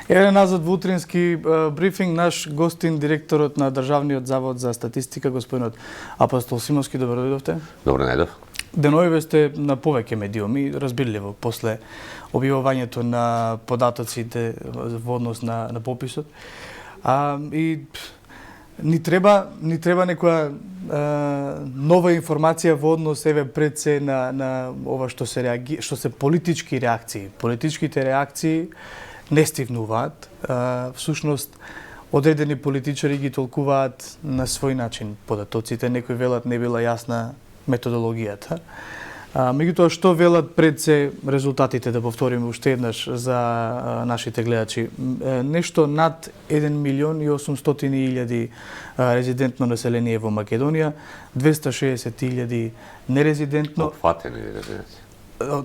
Еве назад во утрински брифинг наш гостин, директорот на Државниот завод за статистика, господинот Апостол Симовски, добро дојдовте. Добро најдов. Денојве сте на повеќе медиуми, разбирливо, после објавувањето на податоците во однос на пописот. И ни треба некоја нова информација во однос еве пред се на ова што се политички реакции. Политичките реакции не стигнуваат. Всушност, одредени политичари ги толкуваат на свој начин податоците. Некои велат не била јасна методологијата. Меѓутоа, што велат пред се резултатите, да повториме уште еднаш за нашите гледачи? Нешто над 1.800.000 резидентно население во Македонија, 260.000 нерезидентно.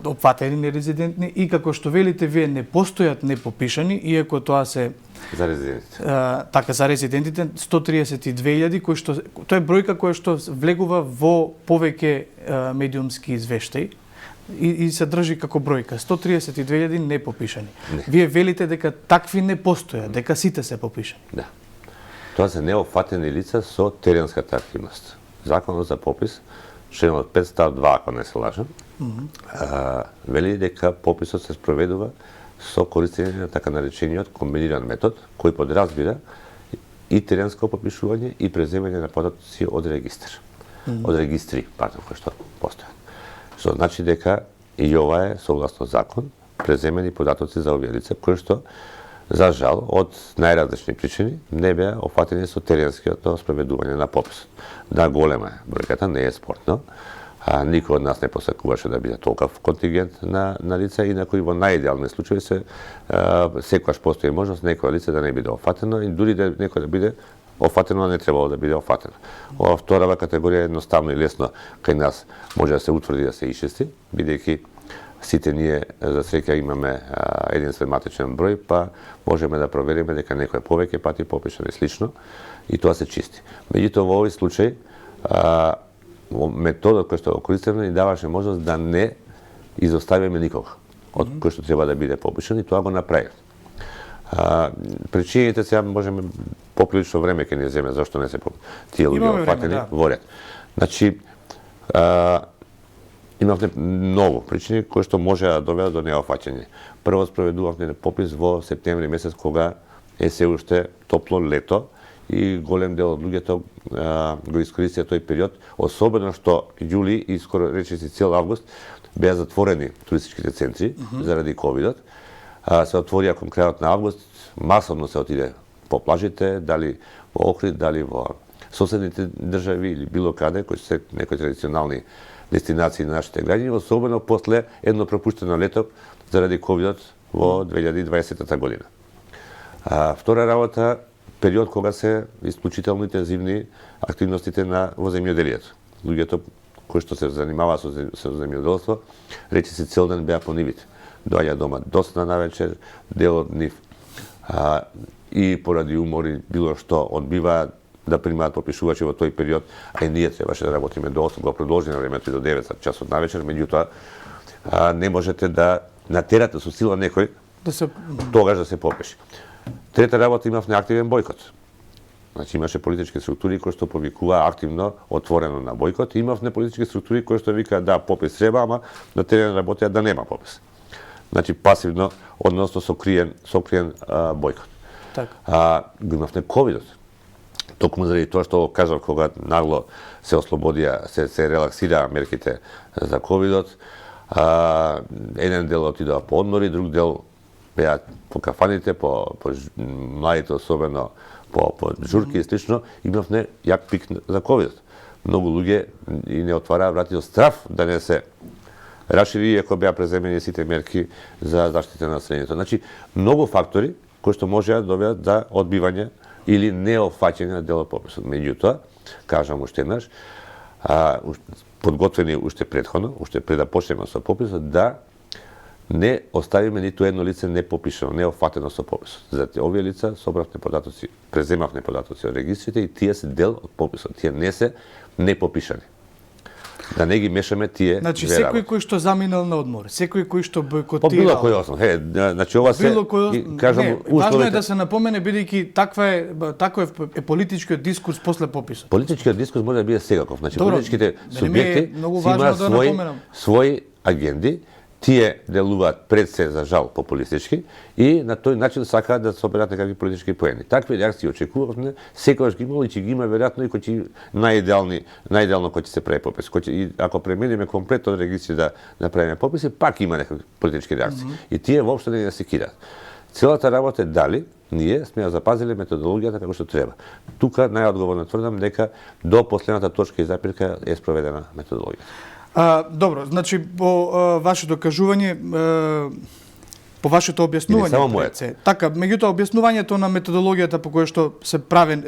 Опфатени нерезидентни и како што велите вие не постојат непопишани, иако тоа се за резидентите. Така за резидентите 132.000 кои што тоа е бројка која што влегува во повеќе медиумски извештаи и се држи како бројка 132.000 непопишани. Не. Вие велите дека такви не постојат, дека сите се попишани. Да. Тоа се неопфатени лица со теренската активност. Законот за попис, членот 5 став 2, ако не се лажам, вели дека пописот се спроведува со користење на така наречениот комбиниран метод, кој подразбира и теренско попишување и преземање на податоци од регистар. Од регистри, кои што постојат. Што значи дека и ова е согласно закон преземени податоци за овие лица кои што за жал од најразлични причини не беа опфатени со теренскиот спроведување на пописот. Да, голема е бројката, не е спортно. Никој од нас не посакуваше да биде толков контингент на лица, инаку и во најидеални случаи секогаш постои можност некој лице да не биде опфатено и дури да некој да биде опфатено, не требало да биде опфатено. Ова вторава категорија е едноставно и лесно кај нас може да се утврди да се исчисти, бидејќи сите ние за среќа имаме единствен матичен број, па можеме да провериме дека некој е повеќе пати попишан и слично и тоа се чисти. Меѓутоа во овој случај методот кој што го користиме ни даваше можност да не изоставиме никога од кој што треба да биде попишан и тоа го направивме. Причините сега можеме поприлично време ќе ни земе зашто не се тие луѓе опфатени во ред. Значи имавме многу причини кои што може да доведат до неопфаќање. Прво спроведувавме попис во септември месец кога е се уште топло лето и голем дел од луѓето го искористија тој период, особено што јули и скоро речиси цел август беа затворени туристичките центри заради ковидот. Се отворија кон крајот на август, масовно се отиде по плажите, дали во Охрид, дали во соседните држави или било каде, кои се некои традиционални дестинации на нашите граѓани, особено после едно пропуштено лето заради ковидот во 2020 година. Втора работа, период кога се исклучително интензивни активностите во земјоделието. Луѓето кои што се занимаваа со земјоделство, речиси цел ден беа по нивите. Доаѓа дома доцна навечер, дел од нив и поради умори било што одбиваат да примаат попишувачи во тој период, а и ние требаше да работиме до 8, го продолжи на времето и до 9 часот навечер, меѓутоа не можете да натерате со сила некој тогаш да се попиши. Трета работа, имавме активен бојкот. Значи имаше политички структури кои што повикуваа активно, отворено на бојкот, и имавме политички структури кои што викаат да попис треба, ама на терен работеа да нема попис. Значи пасивно, односно сокриен бојкот. Го имавме ковидот. Токму заради тоа што кажав кога нагло се ослободија, се релаксираа мерките за ковидот, еден дел отидоа по одмори, друг дел беа по кафаните, по младите особено по журки и слично, имавме јак пик за ковидот. Многу луѓе и не отвараа врати од страв да не се расшири, иако беа преземени сите мерки за заштита на населението. Значи, многу фактори кои што можеа да доведат до одбивање или неопфаќање на дел од пописот. Меѓутоа, кажам уште еднаш, подготвени уште претходно, уште пред да почнеме со пописот, да не оставиме ниту едно лице непопишано, неопфатено со пописот. За овие лица собравме податоци, преземавме податоци од регистрите и тие се дел од пописот. Тие не се непопишани. да не ги мешаме тие Значи две секој работи. кој што заминал на одмор, секој кој што По било бойкотирал, кој основ. Значи ова се било кој и кажам не, важно е условите. да се напомене бидејќи таков е политичкиот дискурс после пописот. Политичкиот дискурс може да биде секаков. Значи Добро, политичките мене ми е субјекти многу си имаат важно да напоменам. своји агенди, тие делуваат пред се за жал популистички и на тој начин сакаат да соберат некакви политички поени. Такви реакции очекувавме, секогаш ги имало и ќе ги има веројатно и кој ќе најидеално кој ќе се прави попис. И ако премениме комплетно регистри да направиме пописи, пак има некакви политички реакции. И тие воопшто не се кидаат. Целата работа е дали ние сме ја запазиле методологијата како што треба. Тука најодговорно тврдам дека до последната точка и запирка е спроведена методологија. Добро, значи по вашето кажување, по вашето објаснување, само моето. така, меѓутоа објаснувањето на методологијата по која што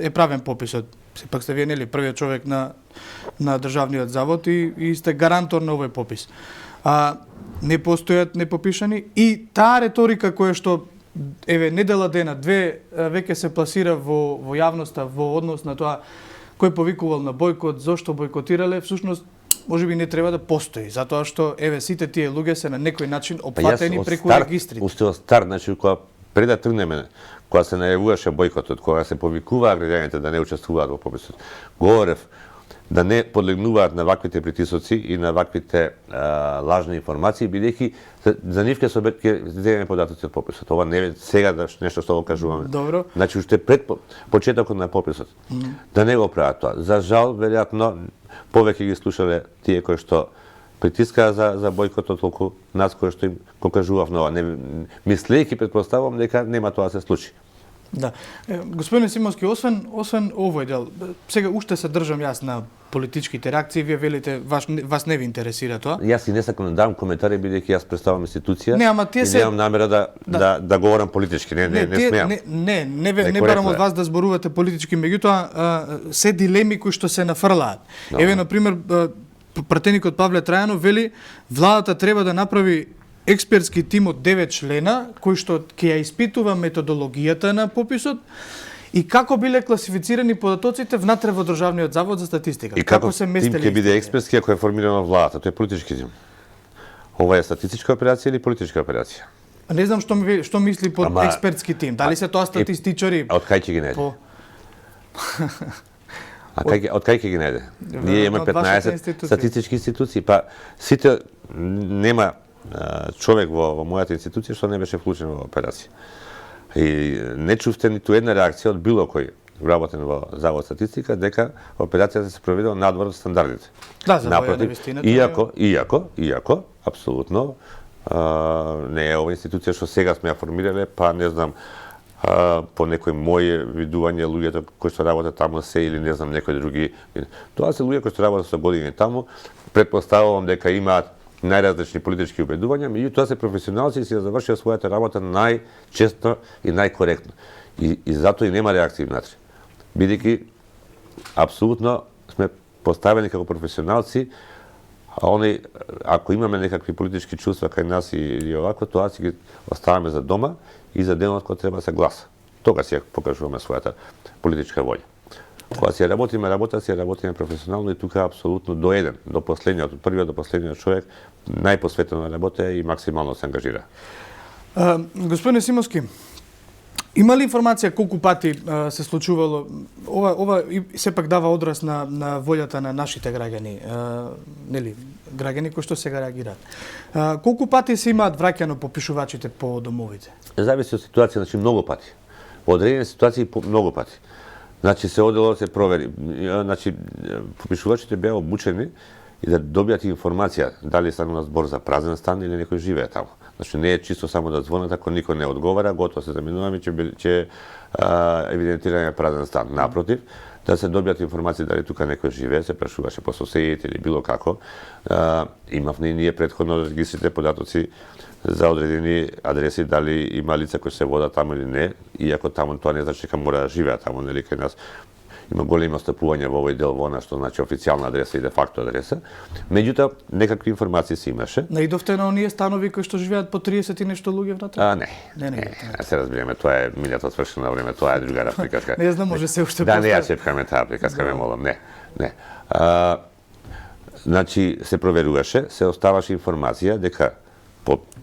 е правен пописот, сепак сте вие нели првиот човек на државниот завод и сте гарантор на овој попис. Не постојат непопишани и таа реторика која што еве недела дена веќе се пласира во јавноста во однос на тоа кој повикувал на бойкот, зошто бойкотирале, всушност можеби не треба да постои, затоа што еве сите тие луѓе се на некој начин опфатени преку регистрите. Уште од старт, значи кога пред да тргнеме, кога се најавуваше бойкотот, кога се повикуваа граѓаните да не учествуваат во пописот, говорев да не подлегнуваат на ваквите притисоци и на ваквите лажни информации, бидејќи за нив ќе земеме податоци од пописот. Ова не е сега нешто што го кажуваме. Добро. Значи уште пред почетокот на пописот. Да не го прават тоа. За жал, веројатно повеќе ги слушале тие кои што притискаа за бойкотот толку нас кои што им го кажував на ова. Мислејќи претпоставувам дека нема тоа да се случи. Да. Господин Симонски, освен овој дел, сега уште се држам јас на политичките реакции, вие велите вас не ви интересира тоа. Јас и не сакам да давам коментари бидејќи јас представам институција не, ама тие и немам намера да говорам политички, не смеам. Не барам од вас да зборувате политички, меѓутоа се дилеми кои што се нафрлаат. Еве на пример пратеникот Павле Трајанов вели владата треба да направи експертски тим од 9 члена кој што ќе ја испитува методологијата на пописот и како биле класифицирани податоците внатре во Државниот завод за статистика. И како се тим местеле? ќе биде експертски ако е формирано владата, тој е политички тим. Ова е статистичка операција или политичка операција? Не знам што мисли под експертски тим. Дали се тоа статистичари? Од кај ќе ги најде? Од кај ќе ги најде? Ние имаме 15 статистички институции, па сите нема човек во мојата институција што не беше вклучен во операција. И не чувстве ниту една реакција од било кој работен во Завод статистика дека операцијата се проведува надвор од стандардите. Да, за војна вистина. Иако, апсолутно, не е ова институција што сега сме ја формирале, па не знам, по некои мои видување луѓето кои што работат таму се или не знам некои други. Тоа се луѓе кои што работат со години таму, претпоставувам дека имаат најразлични политички убедувања, меѓутоа се професионалци и си ја завршија својата работа најчесто и најкоректно. И затоа и нема реакции внатре. Бидејќи апсолутно сме поставени како професионалци, ако имаме некакви политички чувства кај нас и овако, тоа си ги оставаме за дома и за денот кога треба да се гласа. Тога си ја покажуваме својата политичка волја. Кога си ја работиме професионално и тука апсолутно до еден, до последниот, од првиот до последниот човек, најпосветено работа и максимално се ангажира. Господин Симонски, има ли информација колку пати се случувало ова сепак дава одраз на волјата на нашите граѓани, нели, граѓани кои што сега реагираат. Колку пати се имаат враќано попишувачите по домовите? Зависи од ситуација, значи многу пати. Во одредени ситуации многу пати. Значи се одело се провери. Значи попишувачите беа обучени и да добијат информација дали станува збор за празен стан или некој живее таму. Значи не е чисто само да звонат ако никој не одговара, готово се заминуваме ќе евидентираме празен стан. Напротив, да се добијат информации дали тука некој живее, се прашуваше по соседите или било како. Имавме и ние претходно регистрите податоци за одредени адреси дали има лица кои се водат таму или не, иако таму тоа не значи дека мора да живеат таму, нели кај нас има големи отстапувања во овој дел во она што значи официјална адреса и де факто адреса. Меѓутоа некакви информации се имаше. Наидовте на оние станови кои што живеат по 30 и нешто луѓе внатре? Не. Се разбираме, тоа е милјата свршено време, тоа е друга приказка. Не знам, може се уште да, не ја чепкаме таа приказка, ме молам, не. Значи се проверуваше, се оставаше информација дека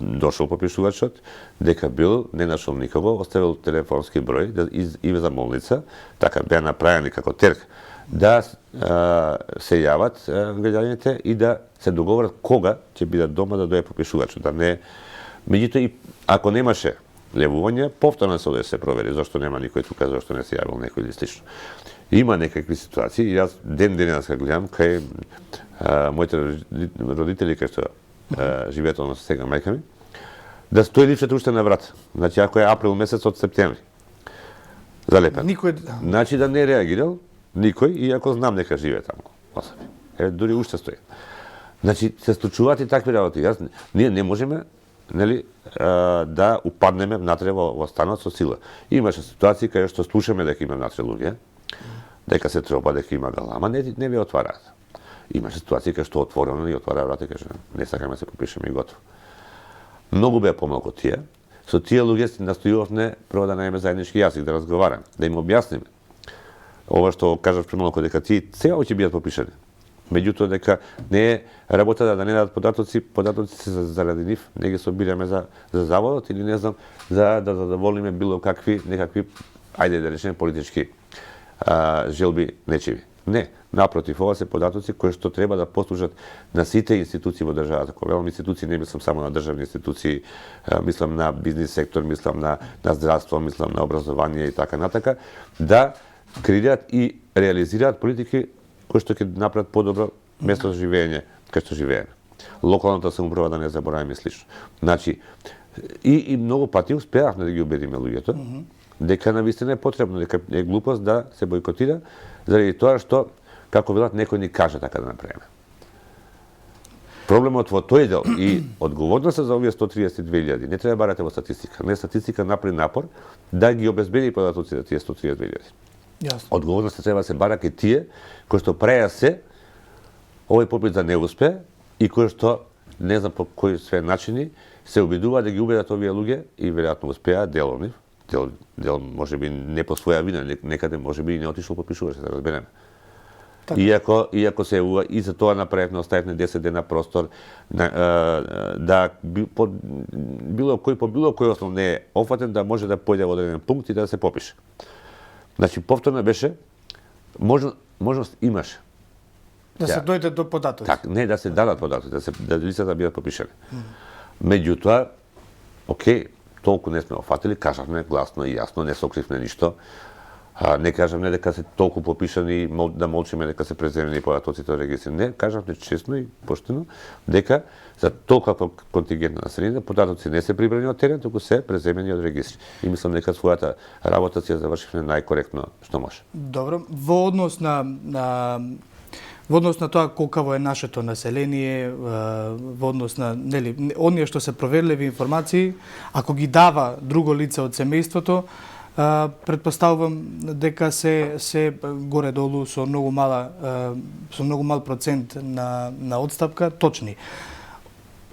дошол попишувачот, дека бил, не нашол никого, оставил телефонски број и за молница, така беа направени како терк, да се јават граѓаните и да се договорат кога ќе бидат дома да дојде попишувачот, да не. Меѓутоа и ако немаше левување, повторно се провери зашто нема никој тука, зашто не се јавил некој или слично. Има некакви ситуации и јас денес гледам кај моите родители кај што живеат односно сега мајка ми, да стои лифтот уште на врат. Значи ако е април месец од септември. Залепен. Никој Значи да не реагирал никој, иако знам дека живее таму. Е, дури уште стои. Значи се случуваат и такви работи. Ние не можеме, нели, да упаднеме внатре во станот со сила. Имаше ситуации кај што слушаме дека има внатре луѓе, дека се тропа, дека има галама, не ви отвараат. Имаше ситуации кај што отворено и отвара врата, кај што не сакаме се попишеме и готово. Многу беа помалку тие. Со тие луѓе настојувавме прво да најме заеднички јазик, да разговараме, да им објасниме. Ова што кажав премалку дека тие сега ќе бидат попишани. Меѓутоа дека не е работа да не дадат податоци се заради нив, не ги собираме за заводот или не знам, за да задоволиме било какви некакви, ајде да речеме политички желби нечиви. Не, напротив, ова се податоци кои што треба да послужат на сите институции во државата. Кога велам институции, не мислам само на државни институции, мислам на бизнис сектор, мислам на здравство, мислам на образование и така натака, да креираат и реализираат политики кои што ќе направат подобро место за живење кај што живееме. Локалната самоуправа да не забораваме слично. Значи, и многу пати успеавме да ги убедиме луѓето дека навистина е потребно, дека е глупост да се бойкотира заради тоа што, како велат, некој ни каже така да направиме. Проблемот во тој дел и одговорноста за овие 132.000 не треба барате во статистика. Не, статистика направи напор да ги обезбеди податоците тие 132.000. Јасно. Одговорноста треба да се бара кај тие кои што преја се овој попит да не успе и кои што не знам по кои све начини се обидуваат да ги убедат овие луѓе и веројатно успеаат дел од нив. Дел можеби не по своја вина, некаде можеби и не отишол попишуваше, да разбереме. Така. Иако се и за тоа направивме, оставивме 10 дена простор да било кој основ не е офатен да може да појде во одреден пункт и да се попише. Значи повторно беше можност имаше. Да се дојде до податоци. Так, не да се дадат податоци, да лицата бидат попишани. Меѓутоа, окей, толку не сме офатили, кажавме гласно и јасно, не сокривме ништо. Не кажавме дека се толку попишани, да молчиме дека се преземени податоците од регистри. Не, кажавме честно и поштено дека за толку контингент на население податоци не се прибрани од терен, туку се преземени од регистри. И мислам дека својата работа си ја завршивме најкоректно што може. Добро, во однос на тоа колкаво е нашето население, во однос на оние што се проверливи информации, ако ги дава друго лице од семејството, претпоставувам дека се горе-долу со многу мал процент на отстапка точни.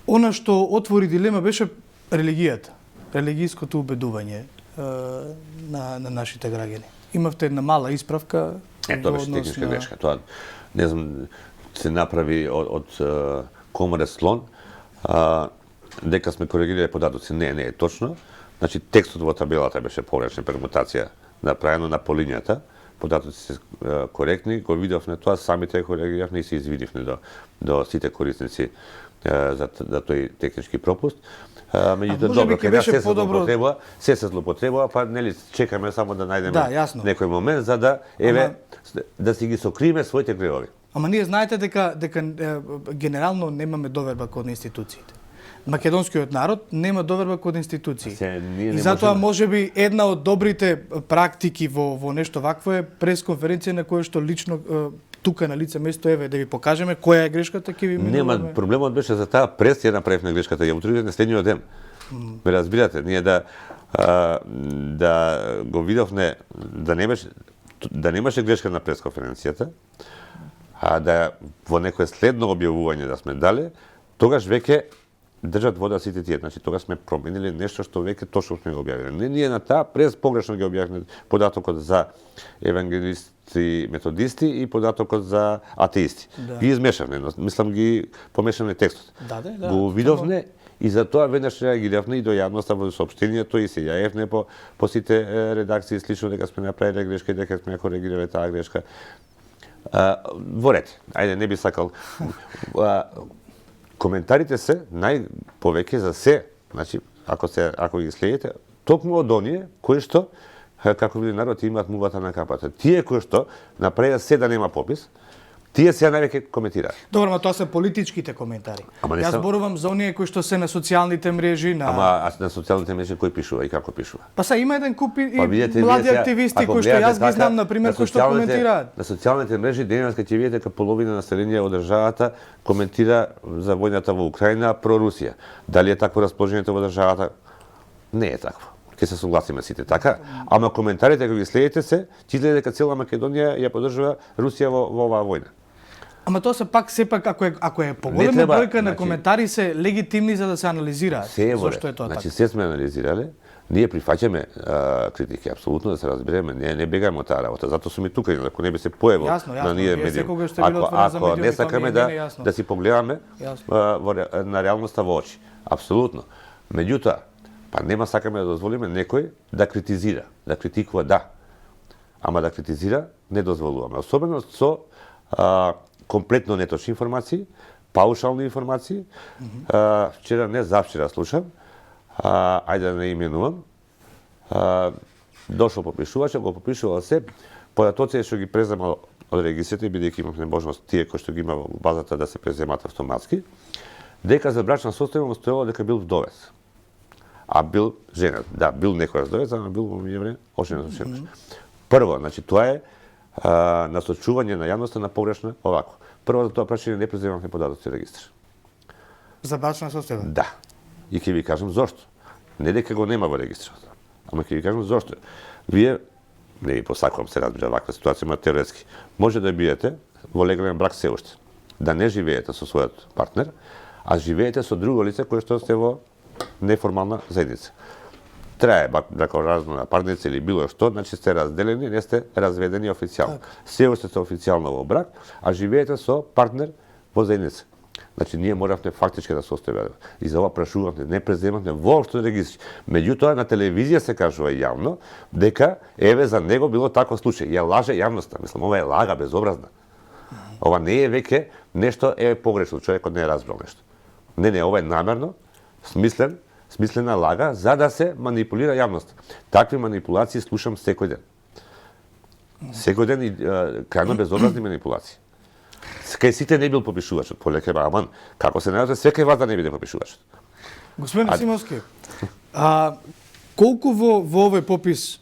Она што отвори дилема беше религијата, религијското убедување на нашите граѓани. Имавте една мала исправка. Тоа беше техничка грешка. Тоа не знам, се направи од Комора Слон, дека сме коригирали податоци. Не е точно. Значи, текстот во табелата беше погрешна пермутација направено на полињата. Податоци се коректни, го видовме тоа, самите коригиравме и се извидивме до сите корисници за тој технички пропуст. Меѓутоа, добро, кога се злоупотребува, па нели чекаме само да најдеме некој момент за да да си ги сокриме своите гревови. Ама ние знаете дека генерално немаме доверба кон институциите. Македонскиот народ нема доверба кон институции. И затоа можеби една од добрите практики во нешто вакво е пресконференција на која што лично тука на лице место да ви покажеме која е грешката, ќе ви минуваме. Нема, проблемот беше за таа пресија направивме грешката, ја утврдивме следниот ден. Ме разбирате, ние да го видовме да немаше грешка на пресконференцијата, а да во некое следно објавување да сме дале, тогаш веќе држат вода сите тие. Значи тогаш сме промениле нешто што веќе точно сме го објавиле. Не ние на таа през погрешно ги објавиле податокот за евангелисти, методисти и податокот за атеисти. Да. Ги измешавме, мислам ги помешавме текстот. Да. Го видовме и затоа веднаш реагиравме и до јавноста во соопштението и се јаевме по сите редакции слично дека сме направиле грешка и дека сме коригирале таа грешка. Во ред. Ајде, не би сакал. Коментарите се најповеќе за се, значи ако ги следите, токму од оние кои што како били народ имаат мувата на капата. Тие кои што направија се да нема попис, тие сега највеќе коментираат. Добро, ма тоа се политичките коментари. Јас зборувам за оние кои што се на социјалните мрежи, Ама на социјалните мрежи кој пишува и како пишува? Па са има еден куп и млади активисти кои што јас ги знам на пример кои што коментираат. На социјалните мрежи денес кога ќе видите дека половина население од државата коментира за војната во Украина про Русија. Дали е такво расположението во државата? Не е такво. Ќе се согласиме сите така, ама коментарите кога ги следите се, ќе изгледа дека цела Македонија ја поддржува Русија во оваа војна. Ама тоа сепак ако е поголема бројка на коментари се легитимни за да се анализираат. Зошто е тоа така? Значи се сме анализирале, ние прифаќаме критики апсолутно да се разбереме, не бегаме од таа работа, затоа сум и тука, ако не би се појавил на ние медиуми. Ако не сакаме да си погледаме на реалноста во очи. Апсолутно. Меѓутоа, па нема сакаме да дозволиме некој да критизира, да критикува, да. Ама да критизира не дозволуваме. Особено со комплетно неточни информации, паушални информации. Вчера, не завчера слушам, ајде да не именувам, дошол попишувача, го попишувал се, податоците што ги преземал од регистрите, бидејќи имавме можност тие кои што ги има во базата да се преземат автоматски, дека за брачна состојба му стоело дека бил вдовец. А бил женат. Да, бил некојаш вдовец, ама бил во меѓувреме оженет. Прво, значи тоа е насочување на јавноста на погрешна овако. Прво за тоа прашање не преземавме податоци регистар. За брачна состојба? Да. И ќе ви кажам зошто. Не дека го нема во регистрот, ама ќе ви кажам зошто. Вие, не ви посакувам се разбира ваква ситуација, ама теоретски, може да бидете во легален брак се уште, да не живеете со својот партнер, а живеете со друго лице кое што сте во неформална заедница. Трае бракоразводна парница или било што, значи сте разделени, не сте разведени официјално. Се уште сте официјално во брак, а живеете со партнер во заедница. Значи ние моравме фактички да се оставиме. И за ова прашувавме, не преземавме воопшто регистри. Меѓутоа на телевизија се кажува јавно дека еве за него било таков случај. Ја лаже јавноста. Мислам, ова е лага безобразна. Ова не е веќе нешто погрешно, човекот не е разбрал нешто. Не, ова е намерно, смислена лага за да се манипулира јавноста. Такви манипулации слушам секој ден. Секој ден и крајно безобразни манипулации. Кај сите не бил попишувачот, полека аман. Како се најде, секој вас да не биде попишувачот. Господин Симовски, колку во овој попис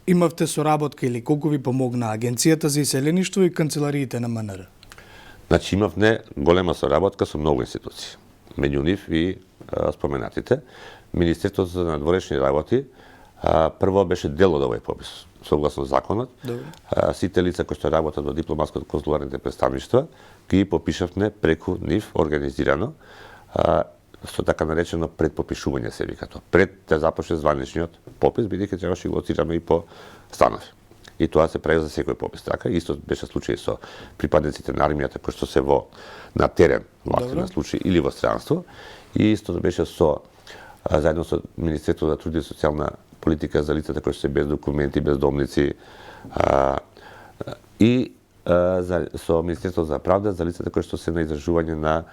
имавте соработка или колку ви помогна Агенцијата за иселеништво и канцелариите на МНР? Значи имавме голема соработка со многу институции. Меѓу нив и споменатите. Министерството за надворешни работи прво беше дел од овој попис, согласно законот. Сите лица кои што работат во дипломатско-консуларните представништва ги попишавме преку нив организирано, со така наречено предпопишување се вика тоа. Пред да започне званичниот попис, бидејќи требаше да го лоцираме и по станови. И тоа се прави за секој попис. Така исто беше случај со припадниците на армијата кои што се на терен во активен случај или во странство. И исто беше заедно со Министерството за труд и социјална политика за лицата кои се без документи, бездомници, и со Министерството за правда за лицата кои што се на издржување на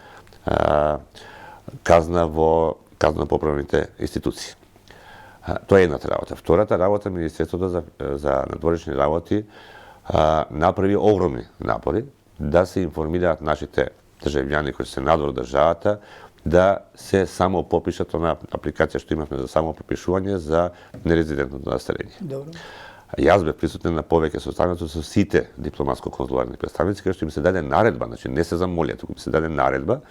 казна во казно-поправните институции. Тоа е едната работа. Втората работа, Министерството за надворешни работи направи огромни напори да се информираат нашите државјани кои се надвор државата, да се само попишат на апликација што имавме за само попишување за нерезидентното население. Добро. Јас бев присутен на повеќе состаноци со сите дипломатско-консуларни представници, кај што им се даде наредба, значи не се замолија, туку им се даде наредба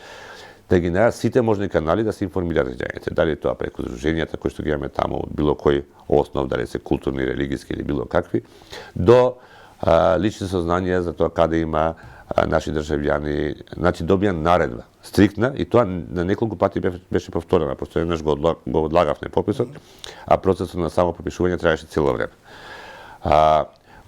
да ги најдат сите можни канали да се информираат граѓаните, дали тоа преку здруженијата кои што ги имаме таму од било кој основ, дали се културни, религиски или било какви, до лични сознанија за тоа каде има наши државјани, значи добија наредба, стриктна, и тоа на неколку пати беше повторена, просто еднаш го одлагавме пописот, а процесот на само попишување траеше цело време.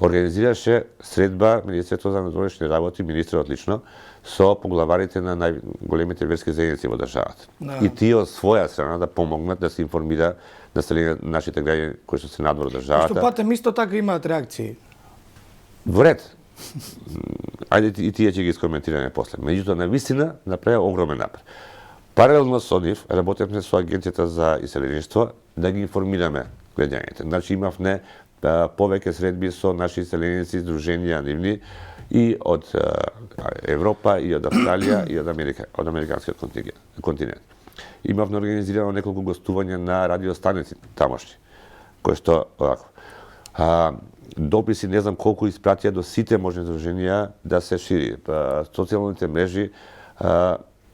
Организираше средба Министерството за внатрешни работи, министерот лично, со поглаварите на најголемите верски заедници во државата. И тие од своја страна да помогнат да се информира населението, нашите граѓани кои што се надвор државата. Што патем исто така имаат реакции. Во ред. Ајде и тие ќе ги искоментираме после. Меѓутоа, навистина направи огромен напор. Паралелно со нив работевме со Агенцијата за иселеништво да ги информираме граѓаните. Значи имавме повеќе средби со наши иселеници, здруженија нивни и од Европа, и од Австралија, и од американскиот континент. Имавме организирано неколку гостувања на радиостаници тамошни, кои што овако. Дописи не знам колку испратија до сите можни здруженија да се шири. Социјалните мрежи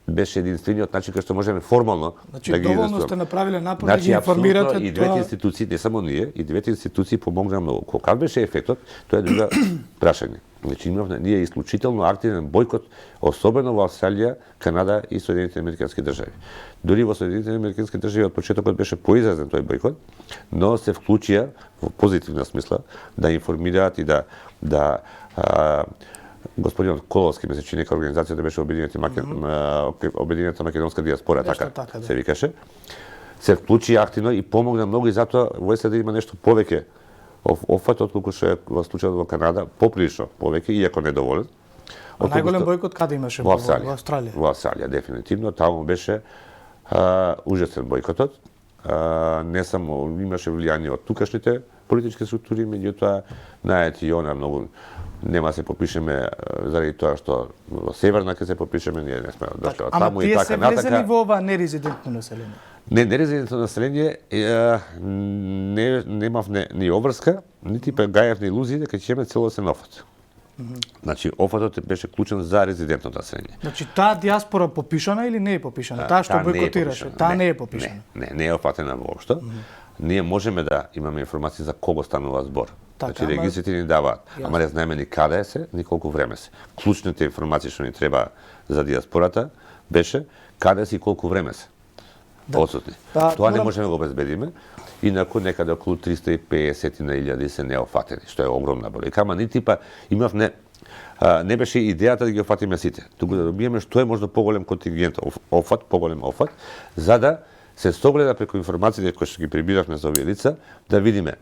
беше единствениот начин кој што можеме формално да ги израстваме. Доволно сте направиле напор да ги информирате. И двете институции, не само ние, и двете институции помогнаа многу. Колку беше ефектот, тоа е друга прашање. Значи имавме ние исклучително активен бојкот, особено во Австралија, Канада и Соединетите американски држави. Дури во Соединетите американски држави од почетокот беше поизразен тој бојкот, но се вклучија во позитивна смисла да информираат и да господинот Коловски, ме се чини, дека организацијата беше Обединената македонска диаспора, така се викаше, се вклучи активно и помогна многу, и затоа во САД има нешто повеќе офат, отколку што е во случајот во Канада, поприлично повеќе, иако недоволен. А најголем бојкот каде имаше? Во Австралија. Во Австралија, дефинитивно. Таму беше ужасен бојкотот. Не само имаше влијание од тукашните политички структури, меѓутоа, знаете, и она многу нема се попишеме заради тоа што во Северна ќе се попишеме, ние не сме дошли од таму и така натака. Ама тие се влезени во ова нерезидентно население? Не, нерезидентно население немав ни обврска, нити гајав илузии дека ќе имаме целосен офат. Значи, офатот беше клучен за резидентното население. Значи, таа диаспора попишана или не е попишана? Таа што бојкотираше, таа не е попишана? Не е офатена воопшто. Ние можеме да имаме информации за кого станува збор. Значи, регистрите ни даваат, ама не знаеме ни каде се, ни колку време се. Клучните информации што ни треба за диаспората беше каде се и колку време се. Отсутни. Тоа не можеме да го обезбедиме. Инаку некаде околу 350 на 1000 се неофатени, што е огромна бројка, ама ни типа не беше идејата да ги офатиме сите, туку да добиеме што е можно поголем контингент поголем офат, за да се согледа преку информациите кои што ги прибиравме за овие лица, да видиме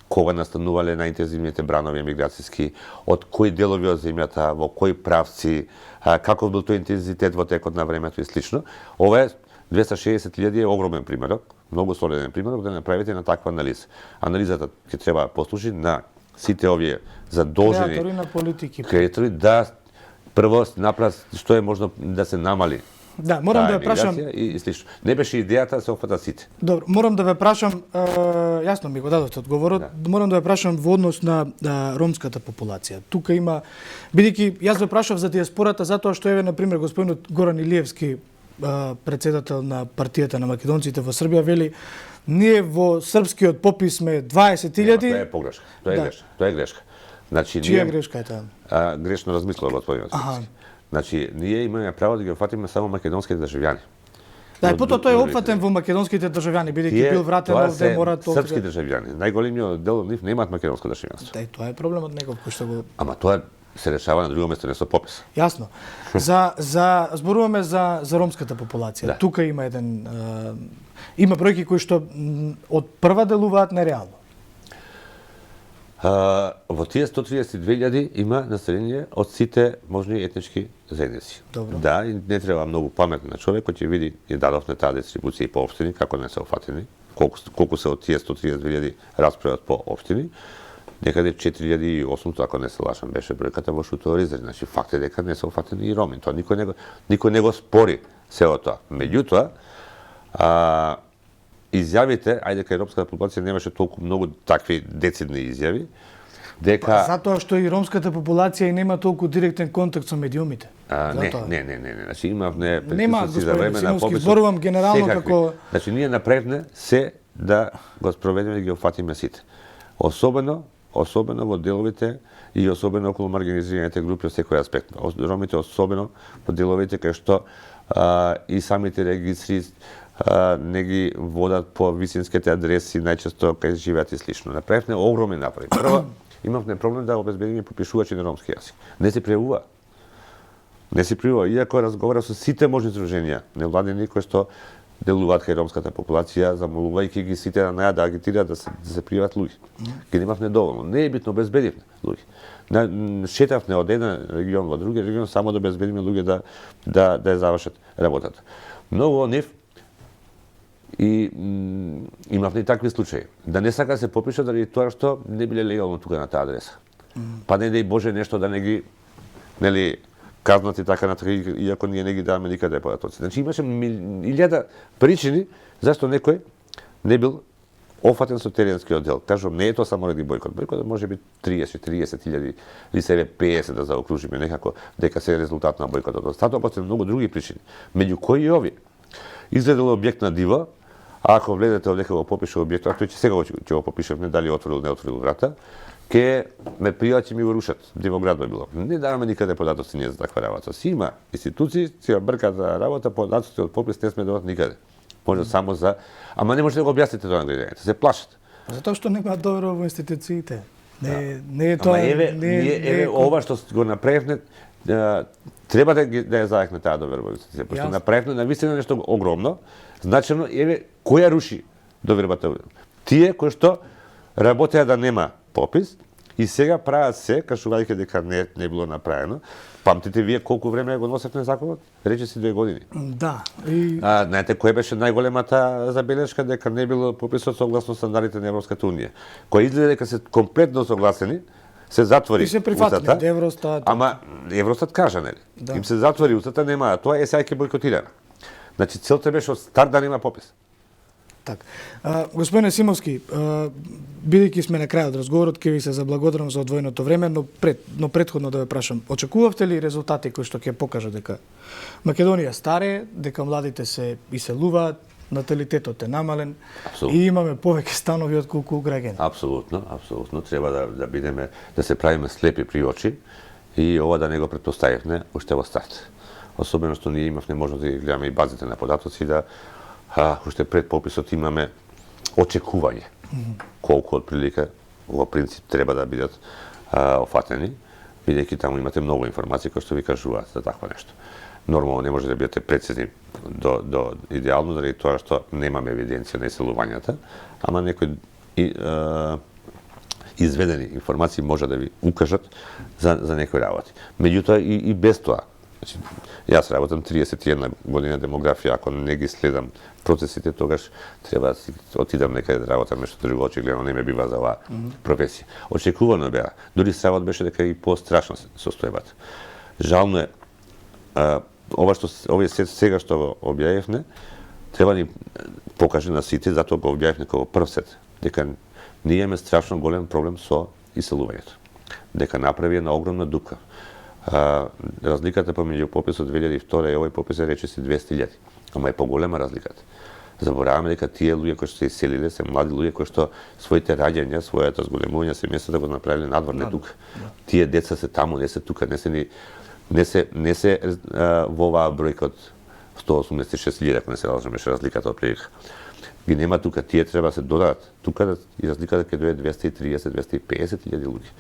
кога настанувале на интензивните бранови емиграцијски, од кои делови од земјата, во кои правци, каков бил тој интензитет во текот на времето и слично. Ова е 260.000 е огромен примерок, многу солиден примерок да направите на таква анализа. Анализата ќе треба послужи на сите овие задолжени креатори на политики. Креатори да прво направат што е можно да се намали. Да, морам да ве прашам и слично. Не беше идејата да се офатат сите. Добро, морам да ве прашам, јасно ми го дадовте одговорот, морам да ве прашам во однос на ромската популација. Тука има, бидејќи јас ве прашав за диаспората затоа што еве на пример господинот Горан Илиевски, председател на партијата на македонците во Србија, вели ние во српскиот попис сме 20.000. Тоа е погрешка. Тоа е грешка. Значи чија грешка е таа? Грешно размислува господинот. Значи ние имаме право да ги офатиме само македонските државјани. Да, и потоа тој е опфатен во македонските државјани, бидејќи бил вратен овде, мора тоа. Српски државјани. Најголемиот дел од нив немаат македонско државјанство. Да, и тоа е проблемот некој кој што го. Ама тоа се решава на друго место, не со попис. Јасно. Зборуваме за ромската популација. Да. Тука има има бројки кои што од прва делуваат нереално. Во тие 132.000 има население од сите можни етнички заедници. Добро. Да, и не треба многу памет на човек кој ќе види и дадовме таа дистрибуција и по општини, како не се офатени, колку се од тие 132.000 расправат по општини. Некаде 4.800, ако не се лажам, беше бројката во Шутово Ризари. Значи, факт е дека не се офатени и роми. Тоа никој не го спори сео тоа. Меѓутоа, изјавите, ајде кај ромската популација немаше толку многу такви децидни изјави, дека затоа што и ромската популација и нема толку директен контакт со медиумите. Не. Значи имавме предпоставки за време на пописот. Зборувам генерално како. Значи ние направивме се да го спроведеме и ги офатиме сите. Особено особено во деловите и особено околу маргинализираните групи од секој аспект. Ромите особено во деловите кај што и самите регистри не ги водат по висинските адреси, најчесто кај живеат и слично. Направивме огромни напори. Прво, имавме проблем да обезбедиме попишувачи на ромски јазик. Не се пријавува. Не се пријавува, иако разговара со сите можни здруженија, невладени кои што делуваат кај ромската популација, замолувајќи ги сите да најдат да агитираат да се пријават луѓе. Ги немавме доволно. Не е битно, обезбедивме луѓе. Шетавме од еден регион во други регион само да обезбедиме луѓе да ја завршат работата. Многу од нив и имавме и такви случаи. Да не сака да се попишат заради тоа што не биле легално тука на таа адреса. Па не дај Боже нешто да не ги казнати така на така, иако ние не ги даваме никаде податоци. Значи имаше илјада причини зашто некој не бил офатен со теренскиот дел. Кажувам, не е тоа само ради бојкот. Бојкот може би 30.000 или себе 50 да заокружиме некако дека се е резултат на бојкотот. Остатокот постои многу други причини. Меѓу кои и ови. Изградил објект на диво, а ако влезете овдека го попише објектот, тој сега ќе го попишеме дали отворил не отворил врата, ке ме пријачи ми го рушат. Диво град би било. Не даваме никаде податоци ние за таква работа. Си има институции, си бркаат за работа, податоци од попис не сме дават никаде. Може само за... Ама не може да го објасните тоа на граѓаните, се плашат. Затоа што нема доверба во институциите. Не е тоа... Ама еве ова што го направивме, треба да ја заекне таа доверба во институциите. Пошто направивме навистина нешто огромно, значено, еве, која руши довербата? Тие кои што работеа да нема попис и сега прават се, кажувајќи дека не било направено. Памтите вие колку време го носевме законот? Рече си 2 години. Да. Знаете која беше најголемата забелешка дека не било пописот согласно стандардите на Европската унија, која изгледа дека се комплетно согласени, се затвори устата. Евростат. Ама Евростат кажа, нели? Да. Им се затвори устата, нема, тоа е сега ќе бойкотирана. Значи целта беше од старт да нема попис. Така. Господине Симовски, бидејќи сме на крајот од разговорот, ќе ви се заблагодарам за одвоеното време, но претходно да ве прашам, очекувавте ли резултати кои што ќе покажат дека Македонија старее, дека младите се иселуваат, наталитетот е намален и имаме повеќе станови од колку граѓани? Апсолутно. Треба да бидеме, да се правиме слепи при очи и ова да не го претпоставивме уште во старт. Особено што ние имавме можност да ги гледаме и базите на податоци, да уште пред пописот имаме очекување колку од прилика во принцип треба да бидат офатени, бидејќи таму имате многу информации кои што ви кажуваат за такво нешто. Нормално не може да бидете прецизни до идеално заради тоа што немаме евиденција на иселувањата, ама некои изведени информации може да ви укажат за некои работи. Меѓутоа и без тоа. Значи, јас работам 31 година демографија, ако не ги следам процесите, тогаш треба да отидам некаде да работам нешто друго, очигледно не ме бива за оваа професија. Очекувано беа, дури стравот беше дека и пострашно состојбата. Жално е, овој сет сега што го објавивме, треба да ни покаже на сите, затоа го објавивме како прв сет, дека ние имаме страшно голем проблем со иселувањето. Дека направи една огромна дупка. Разликата помеѓу пописот 2002 и овој попис е речиси 200.000, ама е поголема разликата. Забораваме дека тие луѓе кои што се иселиле се млади луѓе кои што своите раѓања, своето зголемување семејство да го направиле надвор, не тука. Тие деца се таму, не се тука, не се во оваа бројка од 186.000, ако не се лажам, беше разликата од прилика. Ги нема тука, тие треба да се додадат. Тука и разликата ќе дојде 230-250.000 луѓе,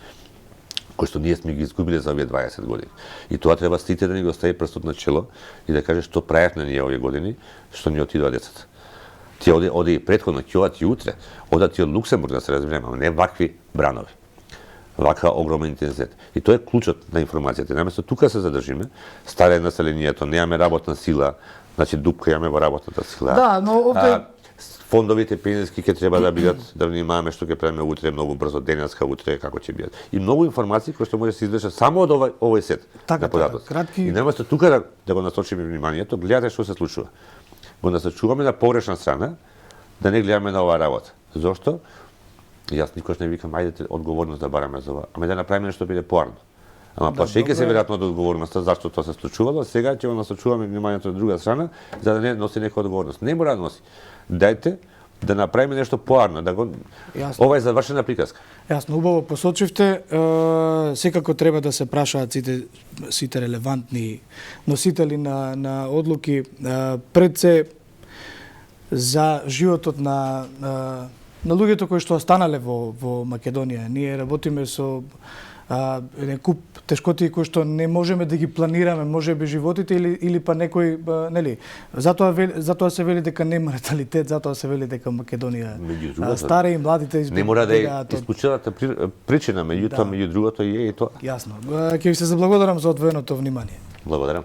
кои што ние сме ги изгубиле за овие 20 години. И тоа треба сите да ни го стави прстот на чело и да каже што правевме ние овие години, што ни отидоа децата. Тие оде и претходно, ќе одат и утре, одат и од Луксембург да се разбереме, ама не вакви бранови. Вака огромен интензитет. И тоа е клучот на информацијата. Наместо тука се задржиме, старе населението, немаме работна сила, значи дупка имаме во работната сила. Да, но овде фондовите пензиски ќе треба да бидат, да внимаваме што ќе правиме утре многу брзо, денеска утре како ќе бидат. И многу информации кои што може да се извлечат само од овој сет на податоци. Кратки... И наместо тука да го насочиме вниманието, гледате што се случува. Го насочуваме на погрешна страна, да не гледаме на оваа работа. Зошто? Јас никош не викам ајдете одговорност да бараме за ова, ама да направиме нешто биде поарно. Ама плашејќи се веројатно од одговорноста зашто тоа се случувало, сега ќе го насочуваме вниманието на друга страна за да не носи некоја одговорност. Не мора да носи. Дајте да направиме нешто поарно, да го Јасно. ова е завршена приказка. Јасно, убаво посочивте. Секако треба да се прашаат сите релевантни носители на одлуки пред се за животот на луѓето кои што останале во Македонија. Ние работиме со еден куп тешкоти кои што не можеме да ги планираме, можеби животите или па некој, нели, затоа се вели дека нема наталитет, затоа се вели дека Македонија стари и младите не мора да е исклучената причина, меѓутоа меѓу другото е и тоа. Јасно. Ќе ви се заблагодарам за одвоеното внимание. Благодарам.